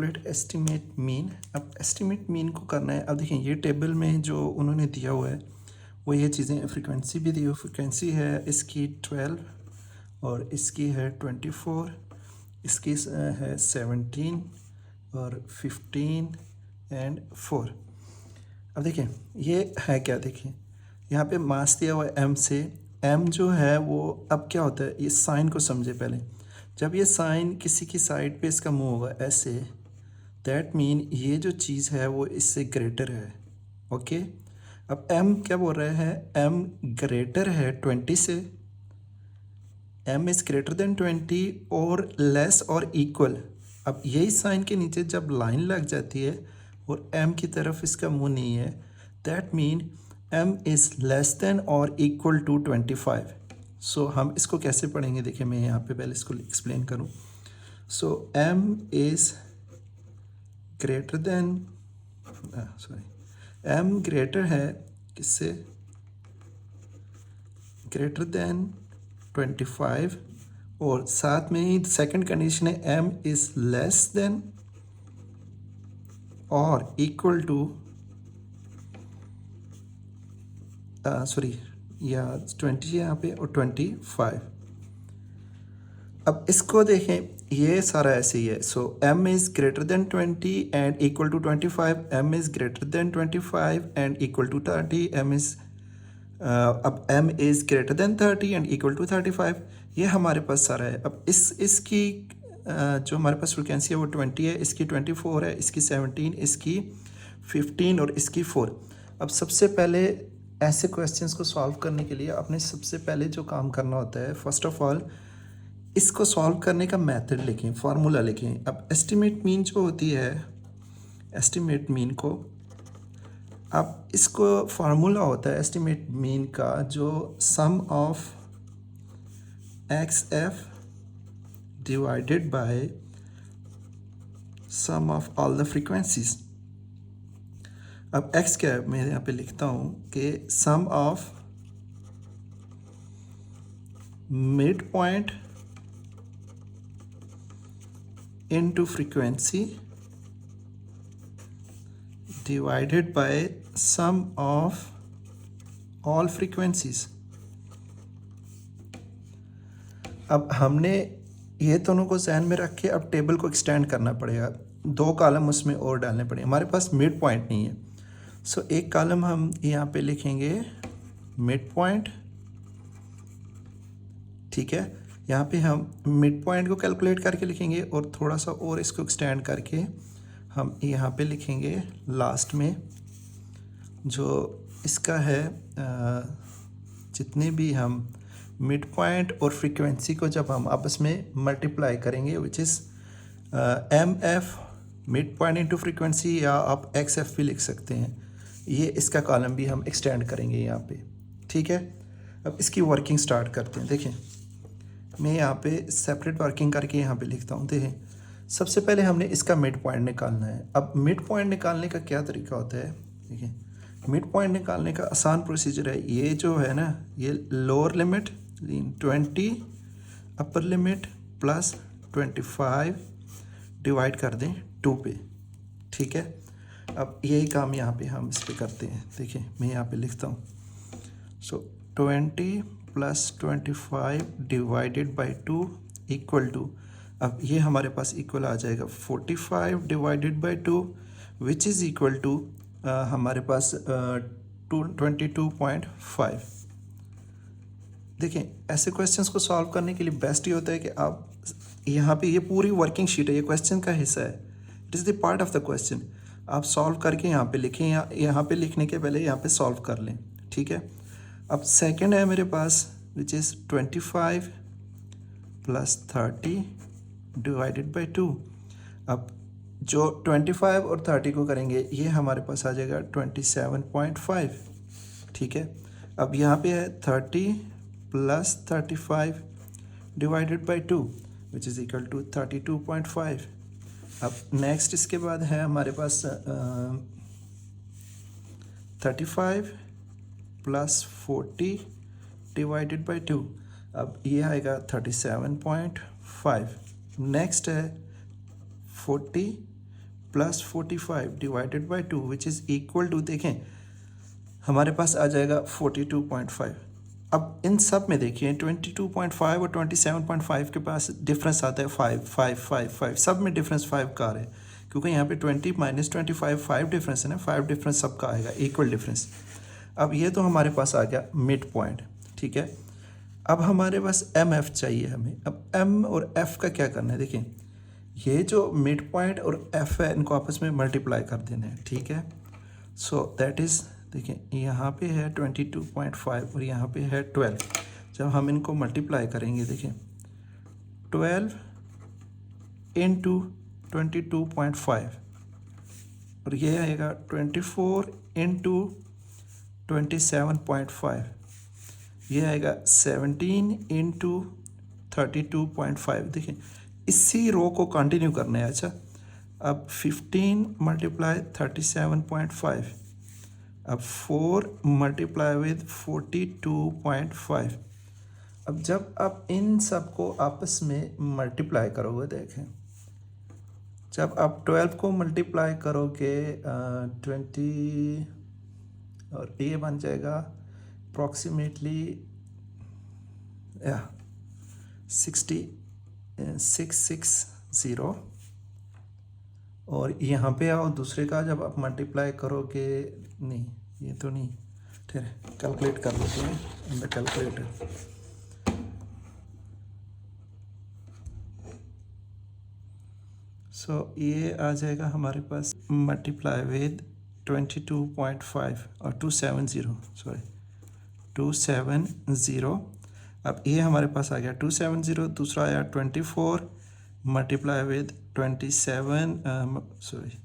Calculate estimate mean. अब estimate mean को करना है। अब देखिए ये टेबल में जो उन्होंने दिया हुआ है वो ये चीज़ें, फ्रीक्वेंसी भी दी हुई, फ्रीक्वेंसी है इसकी 12 और इसकी है 24, इसकी है 17 और 15 एंड 4। अब देखिए ये है क्या, देखिए यहाँ पे मास दिया हुआ है एम से। एम जो है वो अब क्या होता है, इस साइन को समझे पहले। जब ये साइन किसी की साइड पे इसका मूव होगा ऐसे, दैट मीन ये जो चीज़ है वो इससे ग्रेटर है। ओके, अब m क्या बोल रहा है, m ग्रेटर है 20 से, m इज़ ग्रेटर देन 20 और लेस और इक्वल। अब यही साइन के नीचे जब लाइन लग जाती है और m की तरफ इसका मुंह नहीं है, that mean m is less than और इक्वल टू 25। सो हम इसको कैसे पढ़ेंगे, देखिए मैं यहाँ पे पहले इसको एक्सप्लेन करूँ। सो m is greater then, sorry m greater है किससे, ग्रेटर देन 25 और साथ में ही सेकंड कंडीशन है m इज़ लेस देन और इक्वल टू, सॉरी या 20 यहाँ पे और 25। अब इसको देखें, ये सारा ऐसे ही है। So m is greater than 20 and equal to 25, m is greater than 25 and equal to 30, m is अब m is greater than 30 and equal to 35। ये हमारे पास सारा है। अब इसकी जो हमारे पास फ्रिक्वेंसी है वो 20 है, इसकी 24 है, इसकी 17, इसकी 15 और इसकी 4। अब सबसे पहले ऐसे क्वेश्चंस को सॉल्व करने के लिए आपने सबसे पहले जो काम करना होता है, फर्स्ट ऑफ ऑल इसको सॉल्व करने का मेथड लिखें, फार्मूला लिखें। अब एस्टिमेट मीन जो होती है, एस्टिमेट मीन को, अब इसको फार्मूला होता है एस्टिमेट मीन का, जो sum of X F divided by sum of all the frequencies. अब x क्या है, मैं यहाँ पे लिखता हूँ कि sum of mid point into frequency divided by sum of all frequencies. अब हमने ये दोनों को ध्यान में रख के अब टेबल को एक्सटेंड करना पड़ेगा, 2 कॉलम उसमें और डालने पड़ेंगे। हमारे पास मिड पॉइंट नहीं है, सो एक कॉलम हम यहाँ पे लिखेंगे मिड पॉइंट, ठीक है। यहाँ पे हम मिड पॉइंट को कैलकुलेट करके लिखेंगे और थोड़ा सा और इसको एक्सटेंड करके हम यहाँ पे लिखेंगे लास्ट में जो इसका है, जितने भी हम मिड पॉइंट और फ्रीक्वेंसी को जब हम आपस में मल्टीप्लाई करेंगे, which is M F mid point into frequency, या आप एक्स एफ भी लिख सकते हैं। ये इसका कॉलम भी हम एक्सटेंड करेंगे यहाँ पे, ठीक है। अब इसकी वर्किंग स्टार्ट करते हैं। देखें मैं यहाँ पे सेपरेट वर्किंग करके यहाँ पे लिखता हूँ। देखें सबसे पहले हमने इसका मिड पॉइंट निकालना है। अब मिड पॉइंट निकालने का क्या तरीका होता है, देखिए मिड पॉइंट निकालने का आसान प्रोसीजर है। ये जो है ना, ये lower limit 20 upper limit plus 25 divide कर दें 2 पे, ठीक है। अब यही काम यहाँ पे हम इस पे करते हैं। देखिए मैं यहाँ पे लिखता हूँ, so 20 plus 25 divided by 2 equal to, अब ये हमारे पास इक्वल आ जाएगा 45 divided by 2 which is equal to हमारे पास 22.5। देखें ऐसे क्वेश्चंस को सॉल्व करने के लिए बेस्ट ये होता है कि आप यहाँ पे, ये पूरी वर्किंग शीट है, ये क्वेश्चन का हिस्सा है, it is the part of the question. आप सॉल्व करके यहाँ पे लिखें, यहाँ पे लिखने के पहले यहाँ पे सॉल्व कर लें, ठीक है। अब सेकंड है मेरे पास which is 25 plus 30 divided by 2। अब जो 25 और 30 को करेंगे ये हमारे पास आ जाएगा 27.5, ठीक है। अब यहाँ पे है 30 plus 35 divided by 2 which is equal to 32.5। अब नेक्स्ट इसके बाद है हमारे पास 35 प्लस 40 डिवाइडेड बाई 2, अब ये आएगा 37.5। नेक्स्ट है 40 plus 45 divided by 2 which is equal to, देखें हमारे पास आ जाएगा 42.5। अब इन सब में देखिए 22.5 और 27.5 के पास डिफरेंस आता है 5 5 5 5, सब में डिफरेंस 5 का आ रहा है, क्योंकि यहाँ पे 20 माइनस 25 5 डिफरेंस है ना, 5 डिफरेंस सबका आएगा, इक्वल डिफरेंस। अब ये तो हमारे पास आ गया मिड पॉइंट, ठीक है। अब हमारे पास एम एफ चाहिए हमें। अब एम और एफ का क्या करना है, देखिए ये जो मिड पॉइंट और एफ है इनको आपस में मल्टीप्लाई कर देना है, ठीक है। सो दैट इज़, देखिए यहाँ पे है 22.5 और यहाँ पे है 12। जब हम इनको मल्टीप्लाई करेंगे, देखिए 12 इंटू 22.5 और ये आएगा 24 इंटू 27.5, ये आएगा 17 इंटू 32.5। देखिए इसी रो को कंटिन्यू करना है। अच्छा, अब 15 मल्टीप्लाई 37.5, अब 4 मल्टीप्लाई विद 42.5। अब जब आप इन सब को आपस में मल्टीप्लाई करोगे, देखें जब आप 12 को मल्टीप्लाई करोगे 20 और ये बन जाएगा अप्रॉक्सीमेटली 660। और यहाँ पे आओ, दूसरे का जब आप मल्टीप्लाई करोगे, नहीं ये तो नहीं, ठीक है कैलकुलेट कर लेते हैं इन द कैलकुलेटर। सो ये आ जाएगा हमारे पास मल्टीप्लाई विद 22.5 और 270, सॉरी 270। अब ये हमारे पास आ गया 270, दूसरा आया 24 multiply with 27, sorry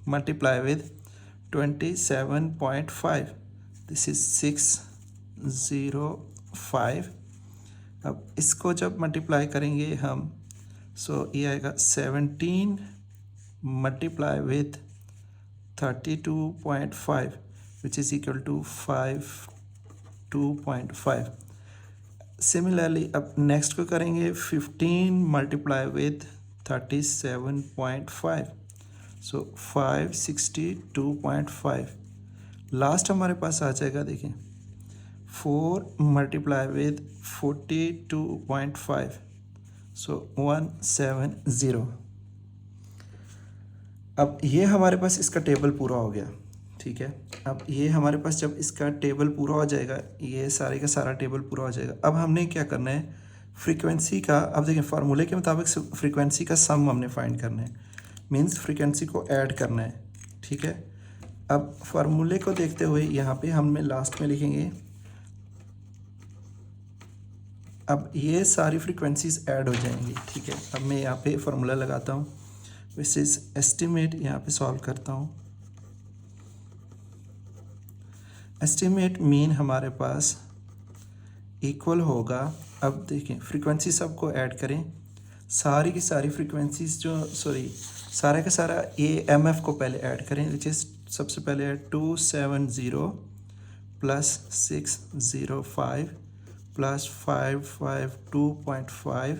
multiply with 27.5, this is 605। अब इसको जब मल्टीप्लाई करेंगे हम, सो ये आएगा 17 multiply with 32.5 which is equal to 52.5। Similarly अब नेक्स्ट को करेंगे 15 मल्टीप्लाई विथ 37.5, सो 562.5। लास्ट हमारे पास आ जाएगा, देखिए 4 मल्टीप्लाई विथ 42.5, सो 170। अब ये हमारे पास इसका टेबल पूरा हो गया, ठीक है। अब ये हमारे पास जब इसका टेबल पूरा हो जाएगा, ये सारे का सारा टेबल पूरा हो जाएगा। अब हमने क्या करना है, फ्रीक्वेंसी का, अब देखिए फार्मूले के मुताबिक फ्रीक्वेंसी का सम हमने फाइंड करना है, मींस फ्रीक्वेंसी को ऐड करना है, ठीक है। अब फार्मूले को देखते हुए यहाँ पे हमने लास्ट में लिखेंगे, अब ये सारी फ्रीक्वेंसीज ऐड हो जाएंगी, ठीक है। अब मैं यहाँ पे फार्मूला लगाता हूँ, दिस इज एस्टिमेट, यहाँ पे सॉल्व करता हूँ। एस्टिमेट मीन हमारे पास इक्वल होगा, अब देखिए फ्रीक्वेंसी सबको ऐड करें, सारी की सारी फ्रीक्वेंसीज जो, सॉरी सारा का सारा ये एम एफ को पहले ऐड करें, विच इज़ सबसे पहले है 270 plus 605 plus 552.5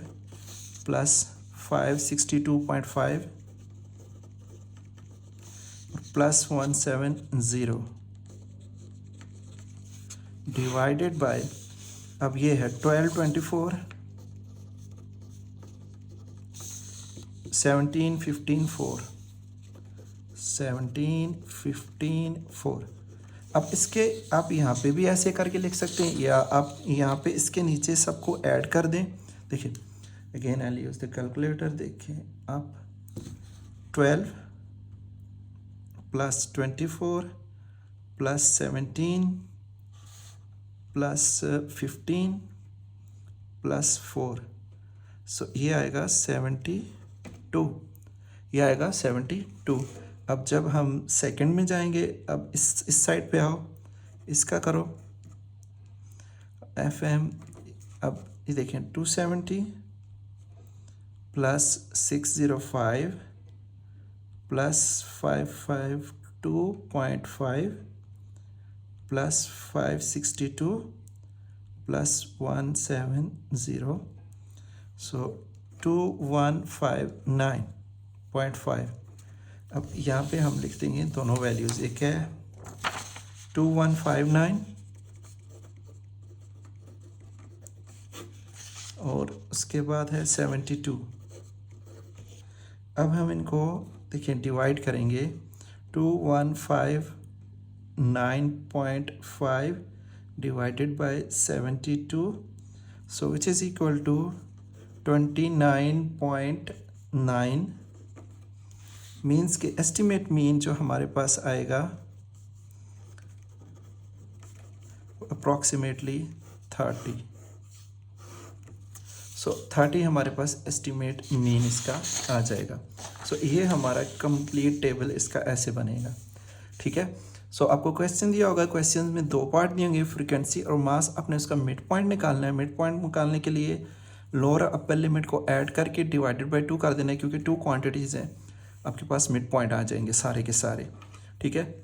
plus 562.5 plus 170 divided by, अब ये है 12 24 17 15 4 17 15 4। अब इसके आप यहाँ पे भी ऐसे करके लिख सकते हैं, या आप यहाँ पे इसके नीचे सबको ऐड कर दें। देखिए again I use the calculator, देखिए आप 12 प्लस 24 प्लस 17 प्लस 15 प्लस 4, सो ये आएगा 72, ये आएगा 72। अब जब हम सेकंड में जाएंगे, अब इस साइड पे आओ, इसका करो एफ एम। अब ये देखें 270 प्लस 605 प्लस 552.5 प्लस 562 प्लस 170, सो 2159। 0.5। अब यहाँ पे हम लिख देंगे दोनों वैल्यूज़, एक है 2159 और उसके बाद है 72। अब हम इनको देखिए डिवाइड करेंगे, 2159.5 divided by 72, so which is equal to 29.9। Means के एस्टिमेट मीन जो हमारे पास आएगा अप्रॉक्सीमेटली 30। सो 30 हमारे पास एस्टिमेट मीन इसका आ जाएगा। सो ये हमारा कंप्लीट टेबल इसका ऐसे बनेगा, ठीक है। सो आपको क्वेश्चन दिया होगा, क्वेश्चन में दो पार्ट दिए होंगे, फ्रीक्वेंसी और मास। आपने उसका मिड पॉइंट निकालना है। मिड पॉइंट निकालने के लिए लोअर अपर लिमिट को ऐड करके डिवाइडेड बाय 2 कर देना है, क्योंकि 2 क्वांटिटीज़ हैं, आपके पास मिड पॉइंट आ जाएंगे सारे के सारे, ठीक है।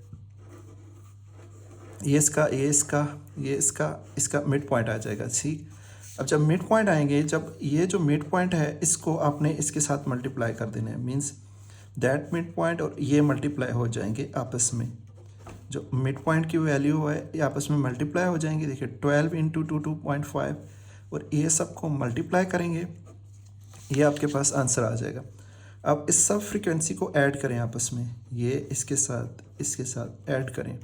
ये इसका मिड पॉइंट आ जाएगा, ठीक। अब जब मिड पॉइंट आएंगे, जब ये जो मिड पॉइंट है इसको आपने इसके साथ मल्टीप्लाई कर देना है, मीन्स दैट मिड पॉइंट और ये मल्टीप्लाई हो जाएंगे आपस में। जो मिड पॉइंट की वैल्यू है ये आपस में मल्टीप्लाई हो जाएंगे। देखिए 12 इंटू 2.5 और ये सबको मल्टीप्लाई करेंगे, ये आपके पास आंसर आ जाएगा। अब इस सब फ्रीक्वेंसी को ऐड करें आपस में, ये इसके साथ ऐड करें।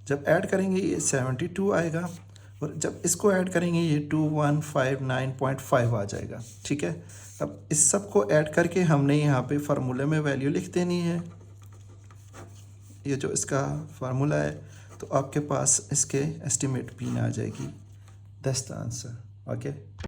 जब ऐड करेंगे ये 72 आएगा और जब इसको ऐड करेंगे ये 2159.5 आ जाएगा, ठीक है। अब इस सब को ऐड करके हमने यहाँ पे फार्मूले में वैल्यू लिख देनी है, ये जो इसका फार्मूला है, तो आपके पास इसके एस्टिमेट पिन आ जाएगी। That's the answer, okay.